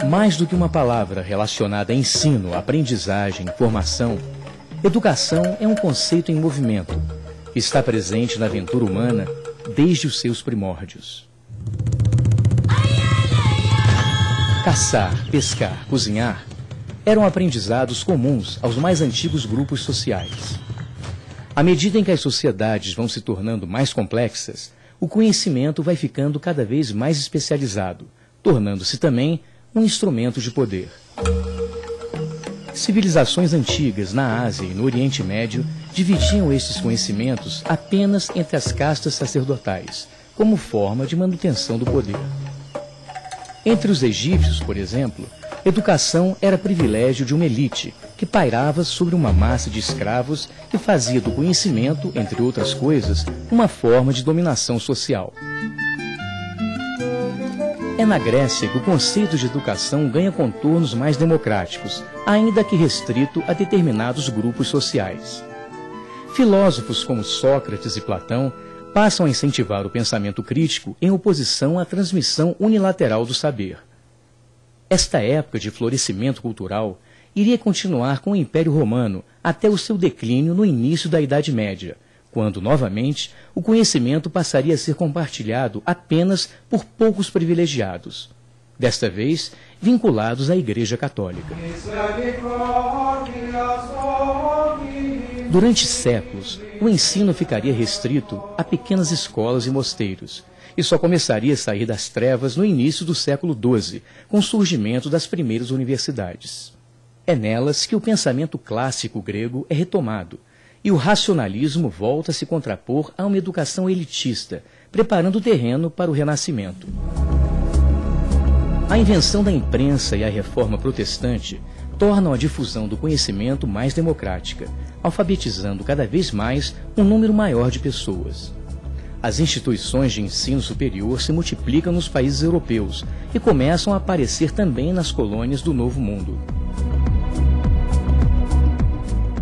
Mais do que uma palavra relacionada a ensino, aprendizagem, formação, educação é um conceito em movimento, que está presente na aventura humana desde os seus primórdios. Caçar, pescar, cozinhar eram aprendizados comuns aos mais antigos grupos sociais. À medida em que as sociedades vão se tornando mais complexas, o conhecimento vai ficando cada vez mais especializado, tornando-se também um instrumento de poder. Civilizações antigas na Ásia e no Oriente Médio dividiam estes conhecimentos apenas entre as castas sacerdotais, como forma de manutenção do poder. Entre os egípcios, por exemplo, educação era privilégio de uma elite que pairava sobre uma massa de escravos que fazia do conhecimento, entre outras coisas, uma forma de dominação social. É na Grécia que o conceito de educação ganha contornos mais democráticos, ainda que restrito a determinados grupos sociais. Filósofos como Sócrates e Platão passam a incentivar o pensamento crítico em oposição à transmissão unilateral do saber. Esta época de florescimento cultural iria continuar com o Império Romano até o seu declínio no início da Idade Média, quando, novamente, o conhecimento passaria a ser compartilhado apenas por poucos privilegiados, desta vez vinculados à Igreja Católica. Durante séculos, o ensino ficaria restrito a pequenas escolas e mosteiros, e só começaria a sair das trevas no início do século XII, com o surgimento das primeiras universidades. É nelas que o pensamento clássico grego é retomado, e o racionalismo volta a se contrapor a uma educação elitista, preparando o terreno para o Renascimento. A invenção da imprensa e a reforma protestante tornam a difusão do conhecimento mais democrática, alfabetizando cada vez mais um número maior de pessoas. As instituições de ensino superior se multiplicam nos países europeus e começam a aparecer também nas colônias do Novo Mundo.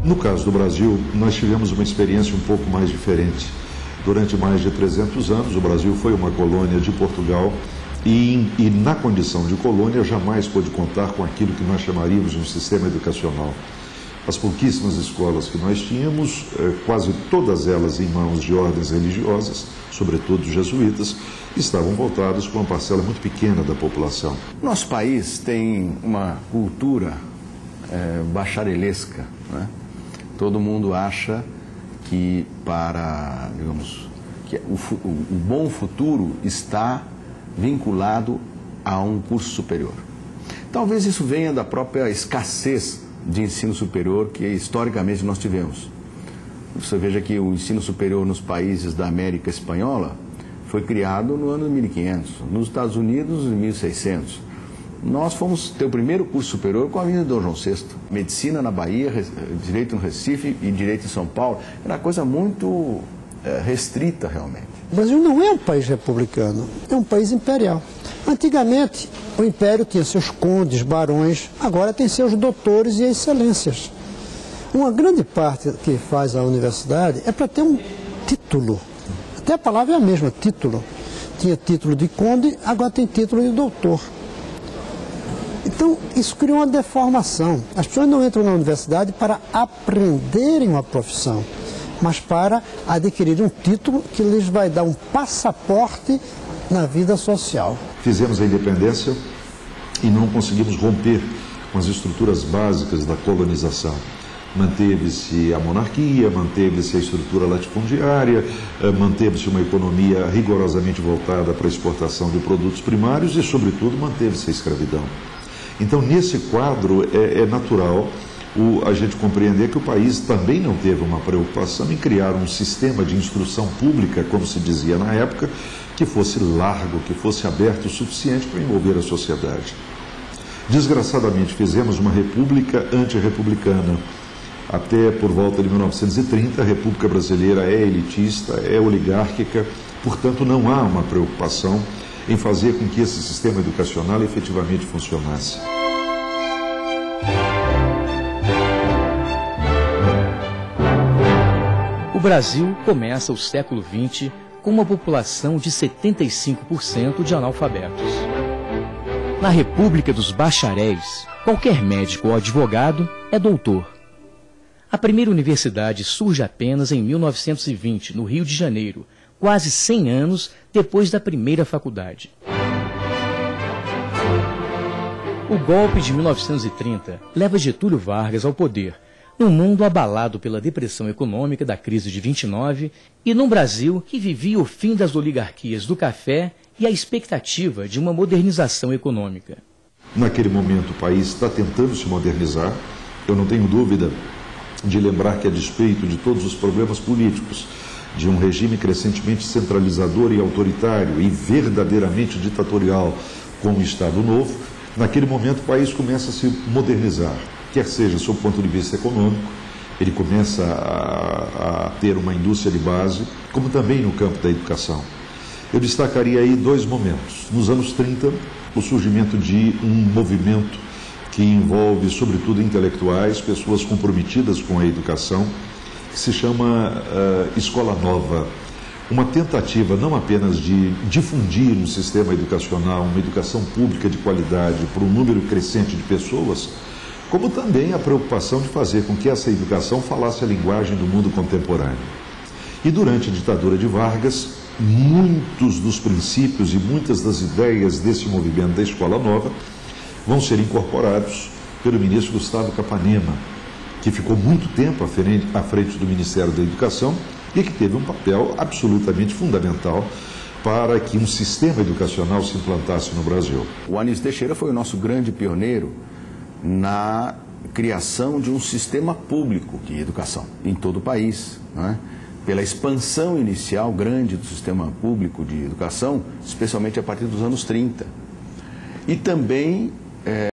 No caso do Brasil, nós tivemos uma experiência um pouco mais diferente. Durante mais de 300 anos, o Brasil foi uma colônia de Portugal e na condição de colônia jamais pôde contar com aquilo que nós chamaríamos de um sistema educacional. As pouquíssimas escolas que nós tínhamos, quase todas elas em mãos de ordens religiosas, sobretudo jesuítas, estavam voltadas para uma parcela muito pequena da população. Nosso país tem uma cultura bacharelesca, né? Todo mundo acha que que o bom futuro está vinculado a um curso superior. Talvez isso venha da própria escassez de ensino superior que historicamente nós tivemos. Você veja que o ensino superior nos países da América Espanhola foi criado no ano 1500, nos Estados Unidos em 1600. Nós fomos ter o primeiro curso superior com a vinda de Dom João VI. Medicina na Bahia, Direito no Recife e Direito em São Paulo. Era coisa muito restrita realmente. O Brasil não é um país republicano, é um país imperial. Antigamente, o império tinha seus condes, barões, agora tem seus doutores e excelências. Uma grande parte que faz a universidade é para ter um título. Até a palavra é a mesma, título. Tinha título de conde, agora tem título de doutor. Então, isso criou uma deformação. As pessoas não entram na universidade para aprenderem uma profissão, mas para adquirir um título que lhes vai dar um passaporte na vida social. Fizemos a independência e não conseguimos romper com as estruturas básicas da colonização. Manteve-se a monarquia, manteve-se a estrutura latifundiária, manteve-se uma economia rigorosamente voltada para a exportação de produtos primários e, sobretudo, manteve-se a escravidão. Então, nesse quadro, é natural a gente compreender que o país também não teve uma preocupação em criar um sistema de instrução pública, como se dizia na época, que fosse largo, que fosse aberto o suficiente para envolver a sociedade. Desgraçadamente, fizemos uma república antirrepublicana. Até por volta de 1930, a República Brasileira é elitista, é oligárquica, portanto, não há uma preocupação em fazer com que esse sistema educacional efetivamente funcionasse. O Brasil começa o século XX com uma população de 75% de analfabetos. Na República dos Bacharéis, qualquer médico ou advogado é doutor. A primeira universidade surge apenas em 1920, no Rio de Janeiro, quase 100 anos depois da primeira faculdade. O golpe de 1930 leva Getúlio Vargas ao poder, num mundo abalado pela depressão econômica da crise de 29 e num Brasil que vivia o fim das oligarquias do café e a expectativa de uma modernização econômica. Naquele momento o país está tentando se modernizar. Eu não tenho dúvida de lembrar que, a despeito de todos os problemas políticos, de um regime crescentemente centralizador e autoritário e verdadeiramente ditatorial como o Estado Novo, naquele momento o país começa a se modernizar, quer seja sob o ponto de vista econômico, ele começa a ter uma indústria de base, como também no campo da educação. Eu destacaria aí dois momentos. Nos anos 30, o surgimento de um movimento que envolve, sobretudo, intelectuais, pessoas comprometidas com a educação, que se chama Escola Nova. Uma tentativa não apenas de difundir um sistema educacional, uma educação pública de qualidade para um número crescente de pessoas, como também a preocupação de fazer com que essa educação falasse a linguagem do mundo contemporâneo. E durante a ditadura de Vargas, muitos dos princípios e muitas das ideias desse movimento da Escola Nova vão ser incorporados pelo ministro Gustavo Capanema, que ficou muito tempo à frente do Ministério da Educação e que teve um papel absolutamente fundamental para que um sistema educacional se implantasse no Brasil. O Anísio Teixeira foi o nosso grande pioneiro na criação de um sistema público de educação em todo o país, né? Pela expansão inicial grande do sistema público de educação, especialmente a partir dos anos 30. E também